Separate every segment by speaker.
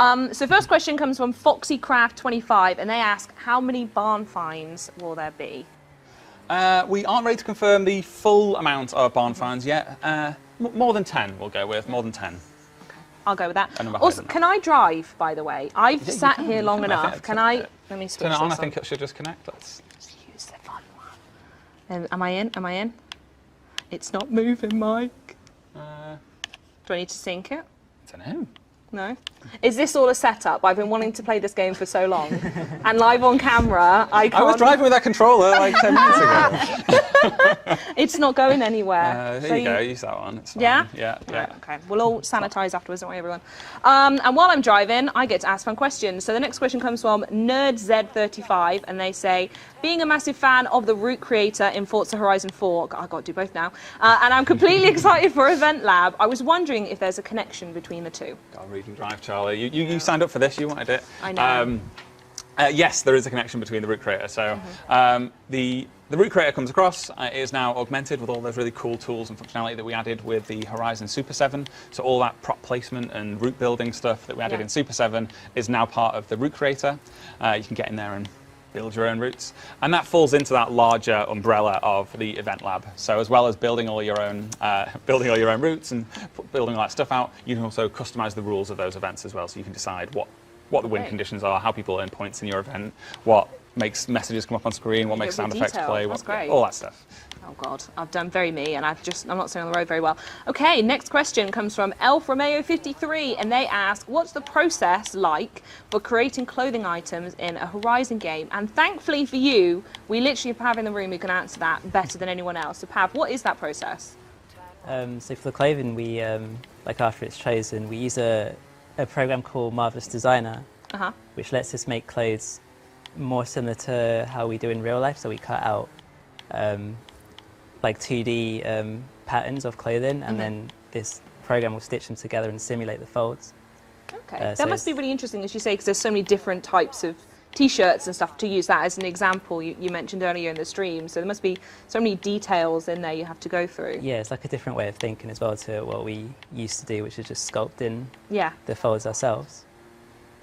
Speaker 1: So first question comes from FoxyCraft25, and they ask, how many barn finds will there be?
Speaker 2: We aren't ready to confirm the full amount of barn finds yet. More than 10 we'll go with, more than 10.
Speaker 1: Okay, I'll go with that. Also, can I drive, by the way? I've sat here long enough. Can I? Let me switch
Speaker 2: turn it on.
Speaker 1: this
Speaker 2: I think it should just connect. Let's
Speaker 1: use the fun one. Am I in? Am I in? It's not moving, Mike. Do I need to sync it?
Speaker 2: I don't know.
Speaker 1: No? Is this all a setup? I've been wanting to play this game for so long. And live on camera, I can't...
Speaker 2: I was driving with that controller like 10 minutes ago.
Speaker 1: It's not going anywhere.
Speaker 2: There you go, use that one. It's fine.
Speaker 1: Yeah?
Speaker 2: Yeah.
Speaker 1: Right, okay. We'll all sanitise afterwards, don't worry, everyone. And while I'm driving, I get to ask fun questions. So the next question comes from NerdZ35, and they say, being a massive fan of the route creator in Forza Horizon 4, I've got to do both now, and I'm completely excited for Event Lab, I was wondering if there's a connection between the two.
Speaker 2: Got to read and drive, Charlie. You signed up for this, you wanted it.
Speaker 1: I know.
Speaker 2: Yes, there is a connection between the route creator. So the route creator comes across, it is now augmented with all those really cool tools and functionality that we added with the Horizon Super 7. So all that prop placement and route building stuff that we added in Super 7 is now part of the route creator. You can get in there and build your own routes. And that falls into that larger umbrella of the Event Lab. So as well as building all your own routes and building all that stuff out, you can also customize the rules of those events as well. So you can decide what the win conditions are, how people earn points in your event, what makes messages come up on screen, what makes sound effects play, all that stuff.
Speaker 1: Oh God, I've done very me, and I'm not staying on the road very well. Okay, next question comes from Elf Romeo 53, and they ask, what's the process like for creating clothing items in a Horizon game? And thankfully for you, we literally have Pav in the room who can answer that better than anyone else. So Pav, what is that process?
Speaker 3: So for the clothing, we, like after it's chosen, we use a program called Marvelous Designer, which lets us make clothes more similar to how we do in real life. So we cut out like 2D patterns of clothing, and then this program will stitch them together and simulate the folds.
Speaker 1: Okay, that must be really interesting, as you say, because there's so many different types of T-shirts and stuff. To use that as an example, you mentioned earlier in the stream, so there must be so many details in there you have to go through.
Speaker 3: Yeah, it's like a different way of thinking as well to what we used to do, which is just sculpting the folds ourselves.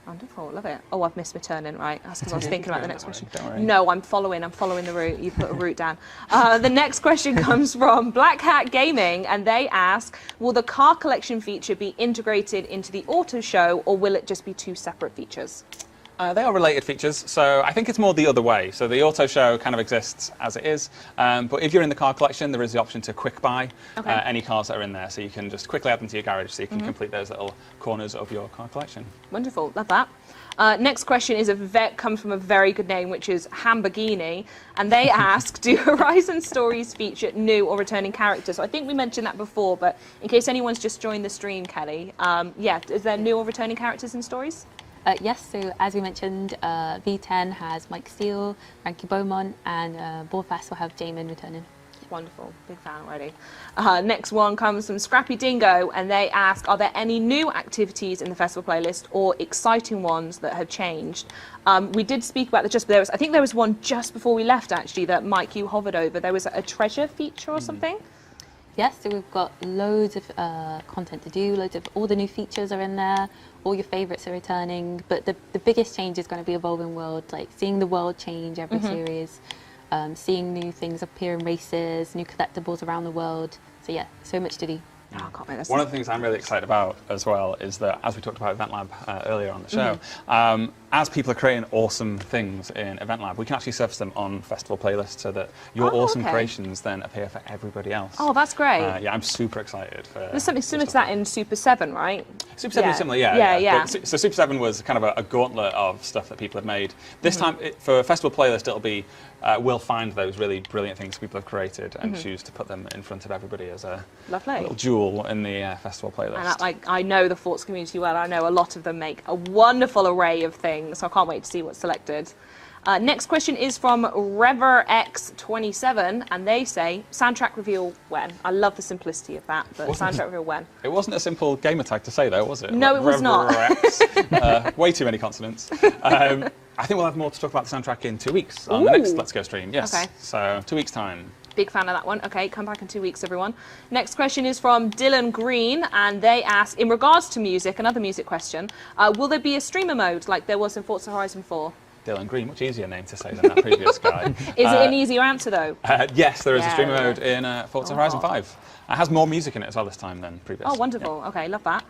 Speaker 1: Wonderful, love it. Oh, I've missed my turn in, right? That's because I was thinking about the next question. No, I'm following the route. You put a route down. The next question comes from Black Hat Gaming, and they ask, will the car collection feature be integrated into the auto show, or will it just be two separate features?
Speaker 2: They are related features, so I think it's more the other way. So the auto show kind of exists as it is, but if you're in the car collection, there is the option to quick buy any cars that are in there, so you can just quickly add them to your garage so you can complete those little corners of your car collection.
Speaker 1: Wonderful, love that. Next question is comes from a very good name, which is Hamburgini, and they ask, do Horizon stories feature new or returning characters? So I think we mentioned that before, but in case anyone's just joined the stream, Kelly, yeah, is there new or returning characters in stories?
Speaker 4: Yes, so as we mentioned, V10 has Mike Steele, Frankie Beaumont, and Borfast will have Jamin returning.
Speaker 1: Wonderful, big fan already. Next one comes from Scrappy Dingo, and they ask, are there any new activities in the festival playlist or exciting ones that have changed? We did speak about I think there was one just before we left actually that Mike, you hovered over. There was a treasure feature or something?
Speaker 4: Yes, so we've got loads of content to do, all the new features are in there, all your favourites are returning, but the biggest change is going to be Evolving World, like seeing the world change every series, seeing new things appear in races, new collectibles around the world, so yeah, so much to do.
Speaker 1: Oh, I can't wait.
Speaker 2: One of the things I'm really excited about as well is that, as we talked about Event Lab earlier on the show, as people are creating awesome things in Event Lab, we can actually surface them on festival playlists so that your awesome creations then appear for everybody else.
Speaker 1: Oh, that's great.
Speaker 2: Yeah, I'm super excited.
Speaker 1: There's something similar to that in Super 7, right?
Speaker 2: Super 7 is similar, yeah. So Super 7 was kind of a gauntlet of stuff that people had made. This time, for a festival playlist, it'll be, we'll find those really brilliant things people have created and choose to put them in front of everybody as a little jewel in the festival playlist.
Speaker 1: And I know the Forza community well. I know a lot of them make a wonderful array of things, so I can't wait to see what's selected. Next question is from ReverX27, and they say, soundtrack reveal when? I love the simplicity of that, but soundtrack reveal when?
Speaker 2: It wasn't a simple gamer tag to say, though, was it?
Speaker 1: No, it was not.
Speaker 2: Way too many consonants. I think we'll have more to talk about the soundtrack in 2 weeks on the next Let's Go stream. Yes. Okay. So 2 weeks' time.
Speaker 1: Big fan of that one. Okay, come back in 2 weeks, everyone. Next question is from Dylan Green, and they ask, in regards to music, another music question, will there be a streamer mode like there was in Forza Horizon 4?
Speaker 2: Dylan Green, much easier name to say than that previous guy.
Speaker 1: Is it an easier answer, though?
Speaker 2: Yes, there is a streamer mode in Forza Horizon 5. It has more music in it as well this time than previous.
Speaker 1: Oh, wonderful. Yeah. Okay, love that.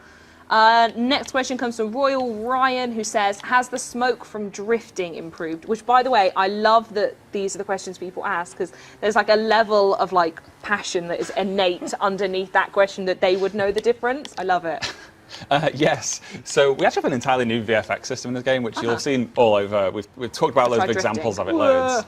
Speaker 1: Next question comes from Royal Ryan, who says, has the smoke from drifting improved? Which, by the way, I love that these are the questions people ask, because there's like a level of like passion that is innate underneath that question that they would know the difference. I love it.
Speaker 2: Yes. So we actually have an entirely new VFX system in this game, which you'll have seen all over. We've talked about loads of examples of it, loads.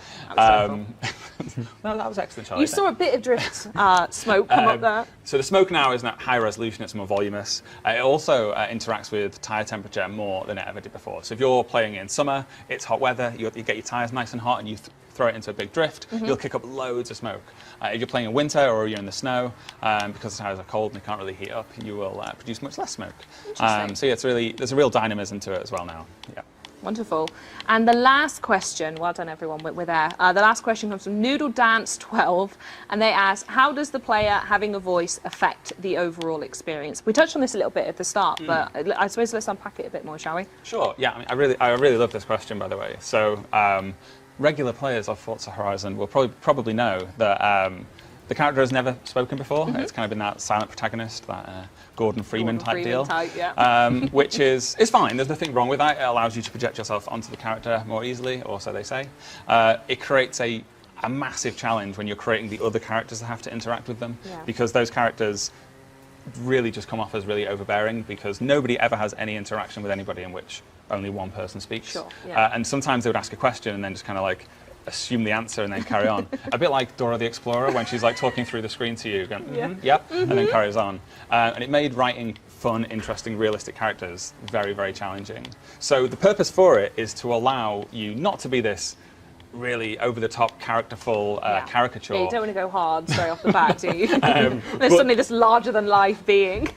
Speaker 2: No, that was excellent, Charlie.
Speaker 1: You saw a bit of drift smoke come up there.
Speaker 2: So the smoke now is not high resolution, it's more voluminous. It also interacts with tyre temperature more than it ever did before. So if you're playing in summer, it's hot weather, you get your tyres nice and hot and you throw it into a big drift, you'll kick up loads of smoke. If you're playing in winter or you're in the snow, because the tyres are cold and they can't really heat up, you will produce much less smoke. So yeah, there's a real dynamism to it as well now. Yeah.
Speaker 1: Wonderful. And the last question, well done everyone, we're there. The last question comes from Noodle Dance 12, and they ask, how does the player having a voice affect the overall experience? We touched on this a little bit at the start, but I suppose let's unpack it a bit more, shall we?
Speaker 2: Sure. Yeah. I mean, I really love this question, by the way. So regular players of Forza Horizon will probably know that the character has never spoken before. It's kind of been that silent protagonist, that Gordon Freeman type deal, which is fine. There's nothing wrong with that. It allows you to project yourself onto the character more easily, or so they say. It creates a massive challenge when you're creating the other characters that have to interact with them, because those characters really just come off as really overbearing, because nobody ever has any interaction with anybody in which only one person speaks.
Speaker 1: Sure, yeah.
Speaker 2: And sometimes they would ask a question and then just kind of like assume the answer and then carry on. A bit like Dora the Explorer when she's like talking through the screen to you, going, yep, and then carries on. And it made writing fun, interesting, realistic characters very, very challenging. So the purpose for it is to allow you not to be this really over-the-top, characterful caricature.
Speaker 1: Yeah, you don't want to go hard straight off the bat, do you? There's suddenly this larger-than-life being.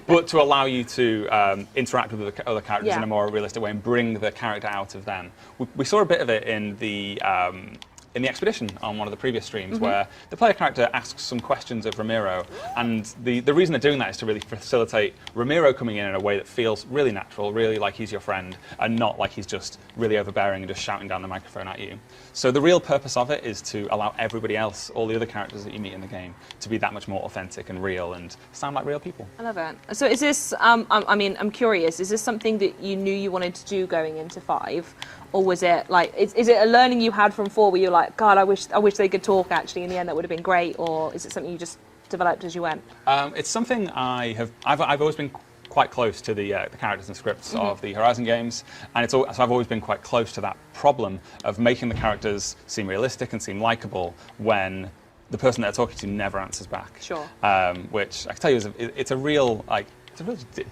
Speaker 2: But to allow you to interact with the other characters in a more realistic way and bring the character out of them. We saw a bit of it in the expedition on one of the previous streams, where the player character asks some questions of Ramiro, and the reason they're doing that is to really facilitate Ramiro coming in a way that feels really natural, really like he's your friend, and not like he's just really overbearing and just shouting down the microphone at you. So the real purpose of it is to allow everybody else, all the other characters that you meet in the game, to be that much more authentic and real and sound like real people.
Speaker 1: I love it. So is this, I mean, I'm curious, is this something that you knew you wanted to do going into 5? Or was it like, is it a learning you had from 4 where you're like, God, I wish they could talk actually in the end, that would have been great? Or is it something you just developed as you went?
Speaker 2: It's something I've always been quite close to the characters and scripts of the Horizon games, and so I've always been quite close to that problem of making the characters seem realistic and seem likable when the person they're talking to never answers back.
Speaker 1: Sure.
Speaker 2: Which I can tell you it's a really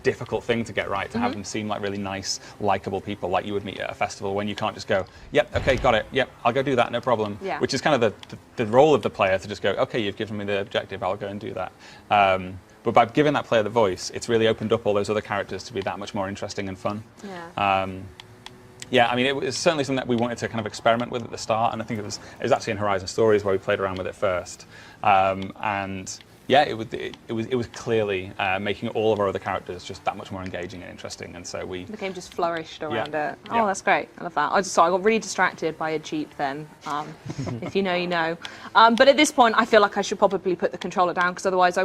Speaker 2: difficult thing to get right, to have them seem like really nice, likable people like you would meet at a festival, when you can't just go, yep, okay, got it, yep, I'll go do that, no problem.
Speaker 1: Yeah.
Speaker 2: Which is kind of the role of the player, to just go, okay, you've given me the objective, I'll go and do that. But by giving that player the voice, it's really opened up all those other characters to be that much more interesting and fun.
Speaker 1: Yeah.
Speaker 2: Yeah, I mean, it was certainly something that we wanted to kind of experiment with at the start, and I think it was actually in Horizon Stories where we played around with it first. And yeah, it was clearly making all of our other characters just that much more engaging and interesting, and so we
Speaker 1: became just flourished around it. Oh, that's great. I love that. I got really distracted by a Jeep then. If you know, you know. But at this point, I feel like I should probably put the controller down, because otherwise I